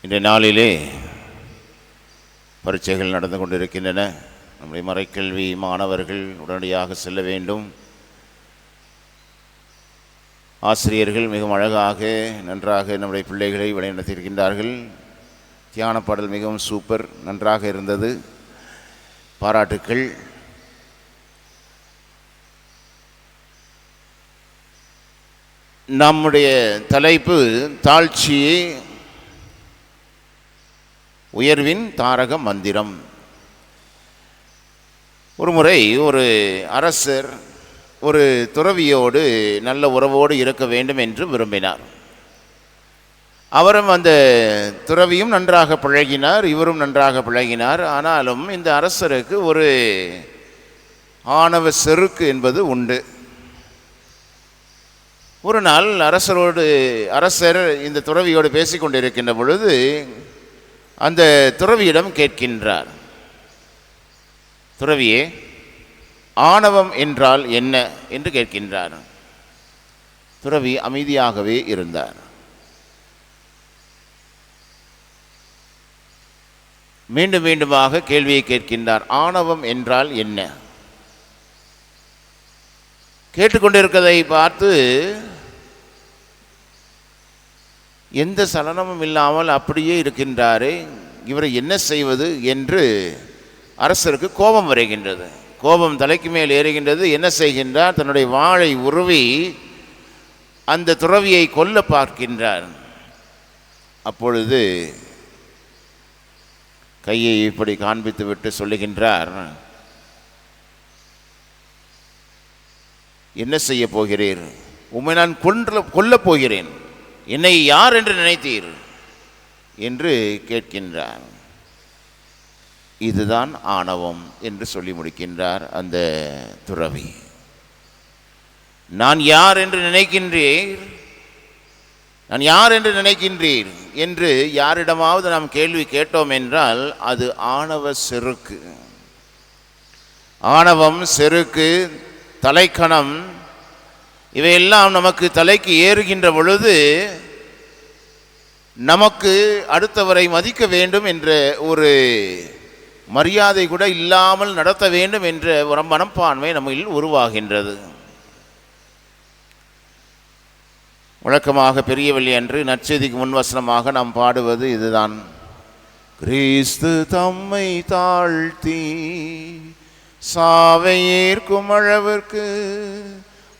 இன்றைய நாளிலே பரீட்சைகள் நடந்து கொண்டிருக்கின்றன. நம்முடைய மறைக்கல்வி மாணவர்கள் உடனடியாக செல்ல வேண்டும். ஆசிரியர்கள் மிகவும் அழகாக நன்றாக நம்முடைய பிள்ளைகளை வழிநடத்தியிருக்கின்றார்கள். தியான பாடல் மிகவும் சூப்பர், நன்றாக இருந்தது, பாராட்டுக்கள். நம்முடைய தலைப்பு தாழ்ச்சியே உயர்வின் தாரக மந்திரம். ஒரு முறை ஒரு அரசர் ஒரு துறவியோடு நல்ல உறவோடு இருக்க வேண்டும் என்று விரும்பினார். அவரும் அந்த துறவியும் நன்றாக பழகினார், இவரும் நன்றாக பழகினார். ஆனாலும் இந்த அரசருக்கு ஒரு ஆணவ செருக்கு என்பது உண்டு. ஒரு நாள் அரசர் இந்த துறவியோடு பேசிக்கொண்டிருக்கின்ற பொழுது அந்த துறவியிடம் கேட்கின்றார், துறவியே, ஆணவம் என்றால் என்ன என்று கேட்கின்றார். துறவி அமைதியாகவே இருந்தார். மீண்டும் மீண்டுமாக கேள்வியை கேட்கின்றார், ஆணவம் என்றால் என்ன? கேட்டுக்கொண்டிருக்கிறதை பார்த்து எந்த சலனமும் இல்லாமல் அப்படியே இருக்கின்றாரே, இவரை என்ன செய்வது என்று அரசருக்கு கோபம் வருகின்றது. கோபம் தலைக்கு மேல் ஏறுகின்றது. என்ன செய்கின்றார்? தன்னுடைய வாளை உருவி அந்த துறவியை கொல்ல பார்க்கின்றார். அப்பொழுது கையை இப்படி காண்பித்து விட்டு சொல்லுகின்றார், என்ன செய்ய போகிறீர்? உம்மை நான் கொல்லப் போகிறேன். என்னை யார் என்று நினைத்தீர் என்று கேட்கின்றார். இதுதான் ஆணவம் என்று சொல்லி முடிக்கின்றார் அந்த துறவி. நான் யார் என்று நினைக்கின்றீர், நான் யார் என்று நினைக்கின்றீர் என்று யாரிடமாவது நாம் கேள்வி கேட்டோம் என்றால் அது ஆணவ செருக்கு. ஆணவம், செருக்கு, தலைக்கணம் இவையெல்லாம் நமக்கு தலைக்கு ஏறுகின்ற பொழுது நமக்கு அடுத்தவரை மதிக்க வேண்டும் என்ற ஒரு மரியாதை கூட இல்லாமல் நடத்த வேண்டும் என்ற ஒரு மனப்பான்மை நம்மில் உருவாகின்றது. வழக்கமாக பெரிய வெள்ளி அன்று நற்செய்திக்கு முன்வசனமாக நாம் பாடுவது இதுதான், கிறிஸ்து தம்மை தாழ்த்தி சாவை ஏற்கும் அளவிற்கு,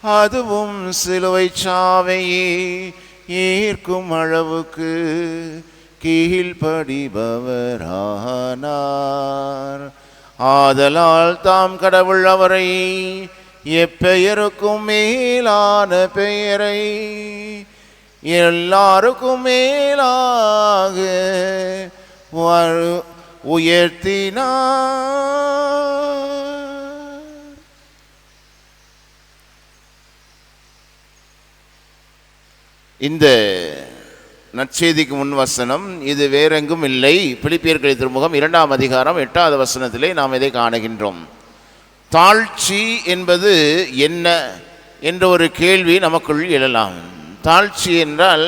அதுவும் சிலுவை சாவையே ஏற்கும் அளவுக்கு கீழ்ப்படிபவரானார். ஆதலால் தாம் கடவுள் அவரை எப்பெயருக்கும் மேலான பெயரை எல்லாருக்கும் மேலாக உயர்த்தினார். இந்த நற்செய்திக்கு முன் வசனம் இது வேறெங்கும் இல்லை. பிலிப்பியர் திருமுகம் 2ஆம் அதிகாரம் 8வது வசனத்திலே நாம் இதை காணுகின்றோம். தாழ்ச்சி என்பது என்ன என்ற ஒரு கேள்வி நமக்குள் எழலாம். தாழ்ச்சி என்றால்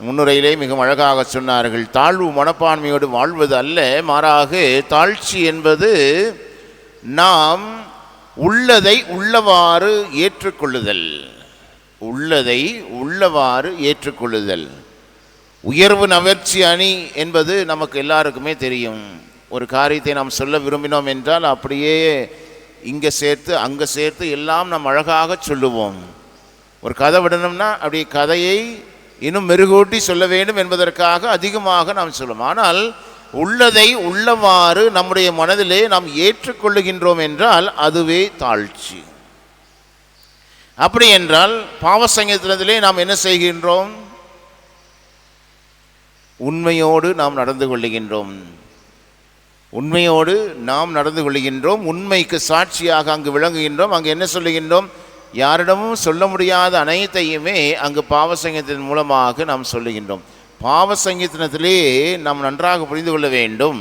முன்னுரையிலே மிகவும் அழகாக சொன்னார்கள், தாழ்வு மனப்பான்மையோடு வாழ்வது அல்ல, மாறாக தாழ்ச்சி என்பது நாம் உள்ளதை உள்ளவாறு ஏற்றுக்கொள்ளுதல். உள்ளதை உள்ளவாறு ஏற்றுக்கொள்ளுதல். உயர்வு நவர்ச்சி அணி என்பது நமக்கு எல்லாருக்குமே தெரியும். ஒரு காரியத்தை நாம் சொல்ல விரும்பினோம் என்றால் அப்படியே இங்கே சேர்த்து அங்கே சேர்த்து எல்லாம் நாம் அழகாக சொல்லுவோம். ஒரு கதை விடணும்னா அப்படி கதையை இன்னும் மெருகூட்டி சொல்ல வேண்டும் என்பதற்காக அதிகமாக நாம் சொல்லுவோம். ஆனால் உள்ளதை உள்ளவாறு நம்முடைய மனதிலே நாம் ஏற்றுக்கொள்ளுகின்றோம் என்றால் அதுவே தாழ்ச்சி. அப்படி என்றால் பாவ சங்கீதத்திலே நாம் என்ன செய்கின்றோம்? உண்மையோடு நாம் நடந்து கொள்ளுகின்றோம். உண்மையோடு நாம் நடந்து கொள்ளுகின்றோம். உண்மைக்கு சாட்சியாக அங்கு விளங்குகின்றோம். அங்கு என்ன சொல்லுகின்றோம்? யாரிடமும் சொல்ல முடியாத அனைத்தையுமே அங்கு பாவ சங்கீதத்தின் மூலமாக நாம் சொல்லுகின்றோம். பாவ சங்கீதத்திலே நாம் நன்றாக புரிந்து கொள்ள வேண்டும்.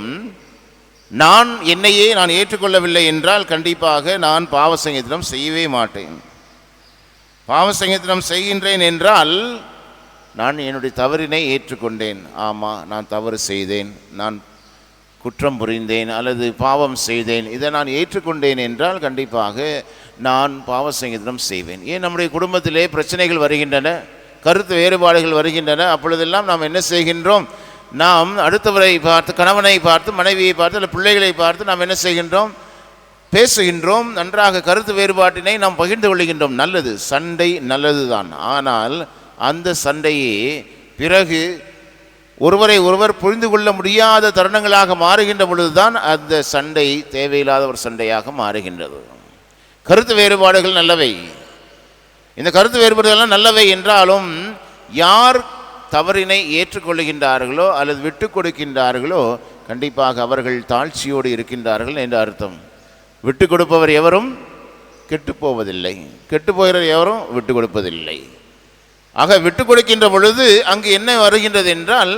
நான் என்னையே நான் ஏற்றுக்கொள்ளவில்லை என்றால் கண்டிப்பாக நான் பாவ சங்கீதம் செய்யவே மாட்டேன். பாவ சங்கீதம் செய்கின்றேன் என்றால் நான் என்னுடைய தவறினை ஏற்றுக்கொண்டேன். ஆமாம், நான் தவறு செய்தேன், நான் குற்றம் புரிந்தேன் அல்லது பாவம் செய்தேன், இதை நான் ஏற்றுக்கொண்டேன் என்றால் கண்டிப்பாக நான் பாவ சங்கீதனம் செய்வேன். ஏன் நம்முடைய குடும்பத்திலே பிரச்சனைகள் வருகின்றன, கருத்து வேறுபாடுகள் வருகின்றன. அப்பொழுதெல்லாம் நாம் என்ன செய்கின்றோம்? நாம் அடுத்தவரை பார்த்து, கணவனை பார்த்து, மனைவியை பார்த்து அல்லது பிள்ளைகளை பார்த்து நாம் என்ன செய்கின்றோம்? பேசுகின்றோம். நன்றாக கருத்து வேறுபாட்டினை நாம் பகிர்ந்து கொள்கின்றோம். நல்லது, சண்டை நல்லது தான். ஆனால் அந்த சண்டையே பிறகு ஒருவரை ஒருவர் புரிந்து கொள்ள முடியாத தருணங்களாக மாறுகின்ற பொழுதுதான் அந்த சண்டை தேவையில்லாத ஒரு சண்டையாக மாறுகின்றது. கருத்து வேறுபாடுகள் நல்லவை, இந்த கருத்து வேறுபாடுகள்லாம் நல்லவை என்றாலும் யார் தவறினை ஏற்றுக்கொள்கின்றார்களோ அல்லது விட்டு கொடுக்கின்றார்களோ கண்டிப்பாக அவர்கள் தாழ்ச்சியோடு இருக்கின்றார்கள் என்று அர்த்தம். விட்டு கொடுப்பவர் எவரும் கெட்டு போவதில்லை, கெட்டு போகிறவர் எவரும் விட்டு கொடுப்பதில்லை. ஆக விட்டு கொடுக்கின்ற பொழுது அங்கு என்ன வருகின்றது என்றால்,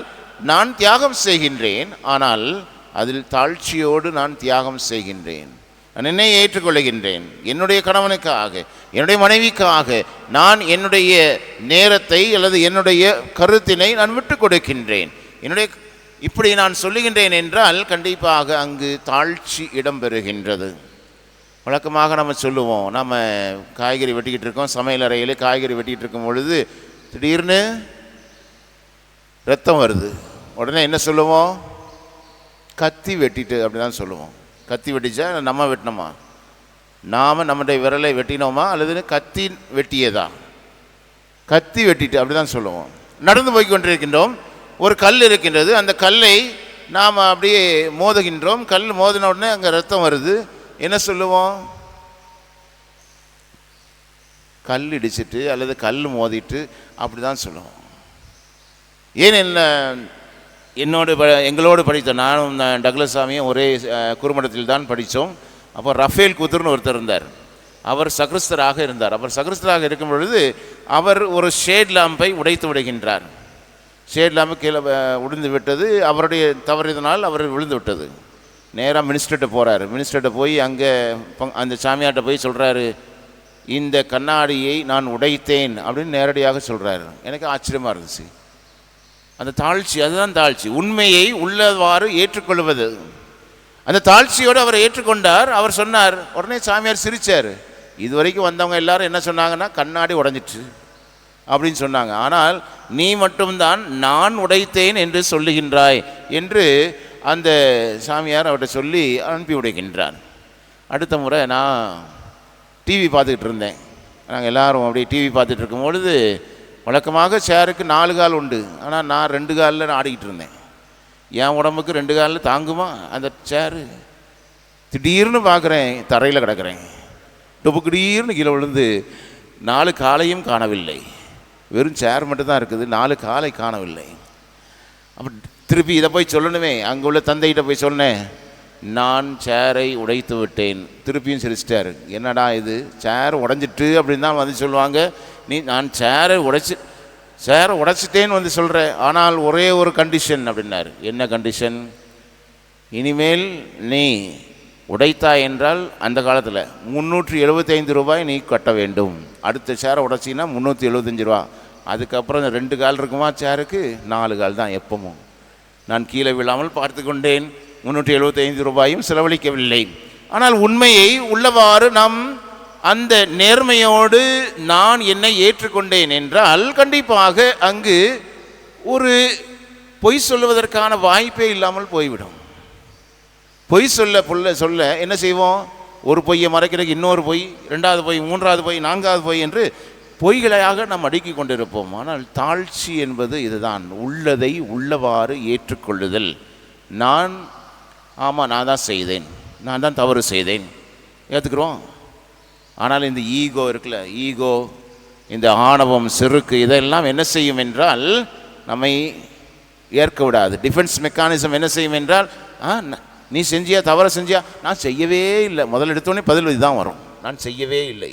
நான் தியாகம் செய்கின்றேன், ஆனால் அதில் தாழ்ச்சியோடு நான் தியாகம் செய்கின்றேன். நான் என்னை ஏற்றுக்கொள்கின்றேன். என்னுடைய கணவனுக்காக, என்னுடைய மனைவிக்காக நான் என்னுடைய நேரத்தை அல்லது என்னுடைய கருத்தினை நான் விட்டு கொடுக்கின்றேன். இப்படி நான் சொல்லுகின்றேன் என்றால் கண்டிப்பாக அங்கு தாழ்ச்சி இடம்பெறுகின்றது. வழக்கமாக நம்ம சொல்லுவோம், நம்ம காய்கறி வெட்டிக்கிட்டு இருக்கோம், சமையல் அறையில் காய்கறி வெட்டிக்கிட்டு இருக்கும் பொழுது திடீர்னு ரத்தம் வருது. உடனே என்ன சொல்லுவோம்? கத்தி வெட்டிட்டு அப்படி தான் சொல்லுவோம். கத்தி வெட்டிச்சா நம்ம வெட்டினோமா? நாம் நம்முடைய விரலை வெட்டினோமா அல்லது கத்தி வெட்டியதா? கத்தி வெட்டிட்டு அப்படி தான் சொல்லுவோம். நடந்து போய் கொண்டிருக்கின்றோம், ஒரு கல் இருக்கின்றது, அந்த கல்லை நாம் அப்படியே மோதுகின்றோம். கல் மோதின உடனே அங்கே ரத்தம் வருது. என்ன சொல்லுவோம்? கல் இடிச்சிட்டு அல்லது கல் மோதிட்டு அப்படி தான் சொல்லுவோம். ஏன் எங்களோடு படித்த நானும் டக்ளஸ் சாமியும் ஒரே குறுமடத்தில் தான் படித்தோம். அப்போ ரஃபேல் குத்துர்னு ஒருத்தர் இருந்தார். அவர் சக்ரிஸ்தராக இருந்தார். அவர் சக்ரிஸ்தராக இருக்கும் பொழுது அவர் ஒரு ஷேட் லாம்பை உடைத்து விடுகின்றார். ஷேட் லாம்பு கீழே விழுந்து விட்டது. அவருடைய தவறினால் அவர் விழுந்து விட்டது. நேராக மினிஸ்டர்கிட்ட போகிறாரு. மினிஸ்டர்கிட்ட போய் அங்கே அந்த சாமியார்கிட்ட போய் சொல்கிறாரு, இந்த கண்ணாடியை நான் உடைத்தேன் அப்படின்னு நேரடியாக சொல்கிறாரு. எனக்கு ஆச்சரியமாக இருந்துச்சு. அந்த தாழ்ச்சி, அதுதான் தாழ்ச்சி, உண்மையை உள்ளவாறு ஏற்றுக்கொள்வது. அந்த தாழ்ச்சியோடு அவர் ஏற்றுக்கொண்டார். அவர் சொன்னார், உடனே சாமியார் சிரித்தார். இது வரைக்கும் வந்தவங்க எல்லாரும் என்ன சொன்னாங்கன்னா, கண்ணாடி உடைஞ்சிட்டு அப்படின்னு சொன்னாங்க. ஆனால் நீ மட்டும்தான் நான் உடைத்தேன் என்று சொல்லுகின்றாய் என்று அந்த சாமியார் அவர்கிட்ட சொல்லி அனுப்பி விடுகின்றார். அடுத்த முறை நான் டிவி பார்த்துக்கிட்டு இருந்தேன். நாங்கள் எல்லோரும் அப்படியே டிவி பார்த்துட்டு இருக்கும் பொழுது வழக்கமாக சேருக்கு 4 கால் உண்டு, ஆனால் நான் 2 காலில் ஆடிக்கிட்டு இருந்தேன். என் உடம்புக்கு 2 காலில் தாங்குமா அந்த சேரு? திடீர்னு பார்க்குறேன், தரையில் கிடக்கிறேன். டொப்புக்குடீர்னு கீழே விழுந்து 4 காலையும் காணவில்லை. வெறும் சேர் மட்டும்தான் இருக்குது, 4 காலை காணவில்லை. அப்போ திருப்பி இதை போய் சொல்லணுமே, அங்கே உள்ள தந்தைகிட்ட போய் சொன்னேன், நான் சேரை உடைத்து விட்டேன். திருப்பியும் சிரிச்சிட்டாரு. என்னடா இது, சேர் உடைஞ்சிட்டு அப்படின்னு தான் வந்து சொல்லுவாங்க, நீ நான் சேரை உடைச்சிட்டேன்னு வந்து சொல்கிற, ஆனால் ஒரே ஒரு கண்டிஷன் அப்படின்னாரு. என்ன கண்டிஷன்? இனிமேல் நீ உடைத்தாய் என்றால் அந்த காலத்தில் 375 ரூபாய் நீ கட்ட வேண்டும். அடுத்த சேரை உடைச்சின்னா 375 ரூபா. அதுக்கப்புறம் 2 கால் இருக்குமா சேருக்கு? 4 கால் தான் எப்பவும். நான் கீழே விழாமல் பார்த்து கொண்டேன். 375 ரூபாயும் செலவழிக்கவில்லை. ஆனால் உண்மையை உள்ளவாறு நாம் அந்த நேர்மையோடு நான் என்னை ஏற்றுக்கொண்டேன் என்றால் கண்டிப்பாக அங்கு ஒரு பொய் சொல்லுவதற்கான வாய்ப்பே இல்லாமல் போய்விடும். பொய் சொல்ல என்ன செய்வோம்? ஒரு பொய்யை மறைக்கிறதுக்கு இன்னொரு பொய், 2வது பொய், 3வது பொய், 4வது பொய் என்று பொய்களையாக நாம் அடுக்கி கொண்டிருப்போம். ஆனால் தாழ்ச்சி என்பது இதுதான், உள்ளதை உள்ளவாறு ஏற்றுக்கொள்ளுதல். ஆமாம் நான் தான் செய்தேன், நான் தான் தவறு செய்தேன், ஏற்றுக்கிறோம். ஆனால் இந்த ஈகோ இருக்குல்ல, ஈகோ, இந்த ஆணவம், செருக்கு, இதெல்லாம் என்ன செய்யும் என்றால் நம்மை ஏற்க விடாது. டிஃபென்ஸ் மெக்கானிசம் என்ன செய்யும் என்றால், நீ செஞ்சியா, தவற செஞ்சியா? நான் செய்யவே இல்லை. முதல் எடுத்தோடனே பதில் இதுதான் வரும், நான் செய்யவே இல்லை.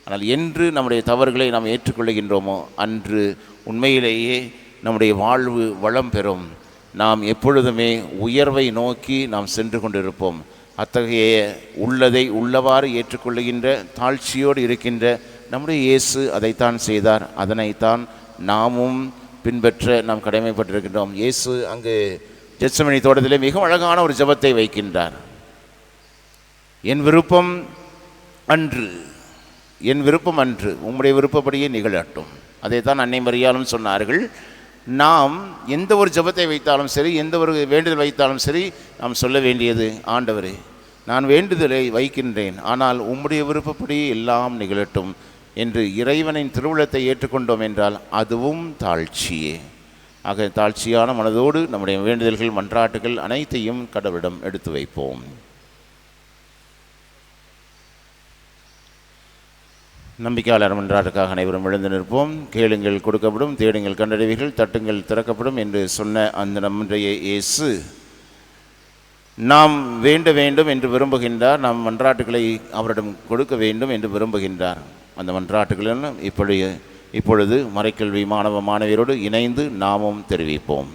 ஆனால் என்று நம்முடைய தவறுகளை நாம் ஏற்றுக்கொள்கின்றோமோ அன்று உண்மையிலேயே நம்முடைய வாழ்வு வளம் பெறும். நாம் எப்பொழுதுமே உயர்வை நோக்கி நாம் சென்று கொண்டிருப்போம். அத்தகைய உள்ளதை உள்ளவாறு ஏற்றுக்கொள்ளுகின்ற, தாழ்ச்சியோடு இருக்கின்ற நம்முடைய இயேசு அதைத்தான் செய்தார். அதனைத்தான் நாமும் பின்பற்ற நாம் கடமைப்பட்டிருக்கின்றோம். இயேசு அங்கு கெத்செமனி தோட்டத்திலே மிக அழகான ஒரு ஜெபத்தை வைக்கின்றார். என் விருப்பம் அன்று, என் விருப்பம் அன்று, உம்முடைய விருப்பப்படியே நிகழட்டும். அதைத்தான் அன்னை மரியாளும் சொன்னார்கள். நாம் எந்த ஒரு ஜெபத்தை வைத்தாலும் சரி, எந்த ஒரு வேண்டுதல் வைத்தாலும் சரி, நாம் சொல்ல வேண்டியது, ஆண்டவரே நான் வேண்டுதலை வைக்கின்றேன், ஆனால் உம்முடைய விருப்பப்படி எல்லாம் நிகழட்டும் என்று இறைவனின் திருவுளத்தை ஏற்றுக்கொண்டோம் என்றால் அதுவும் தாழ்ச்சியே. ஆக தாழ்ச்சியான மனதோடு நம்முடைய வேண்டுதல்கள், மன்றாட்டுகள் அனைத்தையும் கடவுளிடம் எடுத்து வைப்போம். நம்பிக்கையாளர் மன்றாட்டுக்காக அனைவரும் எழுந்து நிற்போம். கேளுங்கள் கொடுக்கப்படும், தேடுங்கள் கண்டறிவீர்கள், தட்டுங்கள் திறக்கப்படும் என்று சொன்ன அந்த நம்முடைய இயேசு நாம் வேண்ட வேண்டும் என்று விரும்புகின்றார். நாம் மன்றாட்டுகளை அவரிடம் கொடுக்க வேண்டும் என்று விரும்புகின்றார். அந்த மன்றாட்டுகளும் இப்பொழுது மறைக்கல்வி மாணவ மாணவியரோடு இணைந்து நாமும் தெரிவிப்போம்.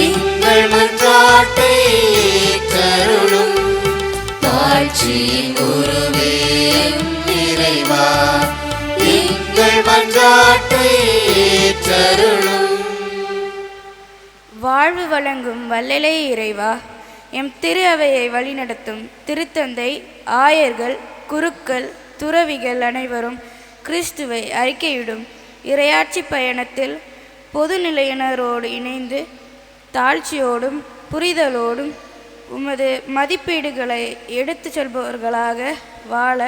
எங்கள் மன்றாட்டை ஏற்றருளும். தாழ்ச்சியின் குருவே இறைவா, எங்கள் மன்றாட்டை ஏற்றருளும். வாழ்வு வழங்கும் வல்லலே இறைவா, எம் திரு அவையை வழிநடத்தும் திருத்தந்தை, ஆயர்கள், குருக்கள், துறவிகள் அனைவரும் கிறிஸ்துவை அறிக்கையிடும் இறையாட்சி பயணத்தில் பொதுநிலையினரோடு இணைந்து தாழ்ச்சியோடும் புரிதலோடும் உமது மதிப்பீடுகளை எடுத்து செல்பவர்களாக வாழ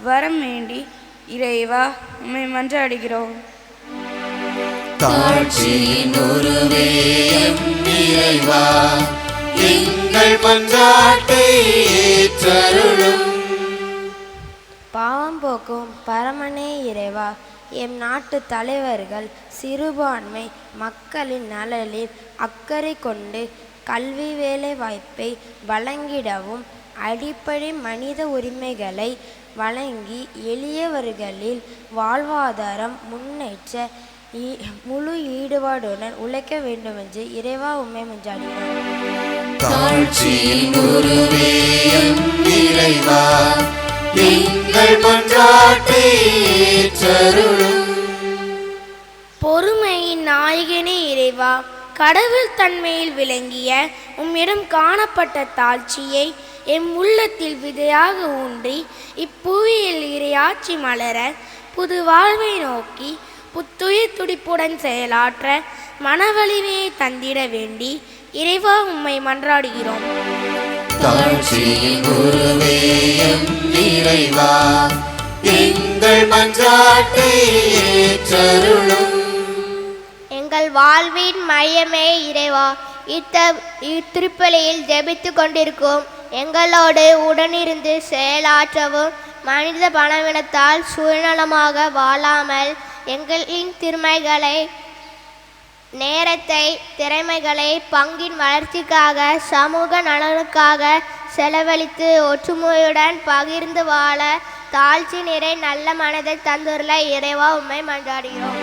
வரம் வேண்டி இறைவா உம்மை மன்றாடுகிறோம். தாழ்ச்சியின் குருவே இறைவா, எங்கள் மன்றாட்டை ஏற்றருளும். பாவம் போக்கும் பரமனே இறைவா, எம் நாட்டு தலைவர்கள் சிறுபான்மை மக்களின் நலனில் அக்கறை கொண்டு கல்வி வேலை வாய்ப்பை வழங்கிடவும், அடிப்படை மனித உரிமைகளை வழங்கி எளியவர்களில் வாழ்வாதாரம் முன்னேற்ற முழு ஈடுபாடுடன் உழைக்க வேண்டுமென்று இறைவா உம்மை மன்றாடுகிறோம். பொறுமையின் நாயகனே இறைவா, கடவுள் தன்மையில் விளங்கிய உம்மிடம் காணப்பட்ட தாழ்ச்சியை எம் உள்ளத்தில் விதையாக ஊன்றி இப்புவியில் இறையாட்சி மலர புது வாழ்வை நோக்கி புத்துயிர் துடிப்புடன் செயலாற்ற மனவலிமையை தந்திட வேண்டி இறைவா உம்மை மன்றாடுகிறோம். எங்கள் வாழ்வின் மையமே இறைவா, இத்திருப்பலியில் ஜெபித்து கொண்டிருக்கும் எங்களோடு உடனிருந்து செயலாற்றவும், மனித பணவினத்தால் சுயநலமாக வாழாமல் எங்களின் திறமைகளை, நேரத்தை, திறமைகளை பங்கின் வளர்ச்சிக்காக, சமூக நலனுக்காக செலவழித்து ஒற்றுமையுடன் பகிர்ந்து வாழ தாழ்ச்சி நிறை நல்ல மனதை தந்துள்ள இறைவா உம்மை மன்றாடுகிறோம்.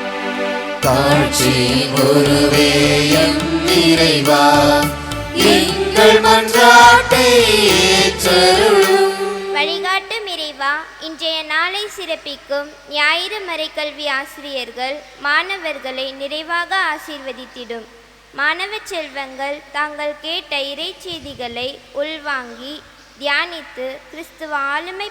வழிகாட்டும் இறைவா, இன்றைய நாளை சிறப்பிக்கும் ஞாயிறு மறைக்கல்வி ஆசிரியர்கள் மாணவர்களை நிறைவாக ஆசீர்வதித்திடும். மாணவ செல்வங்கள் தாங்கள் கேட்ட இறை செய்திகளை உள்வாங்கி தியானித்து கிறிஸ்துவ ஆளுமை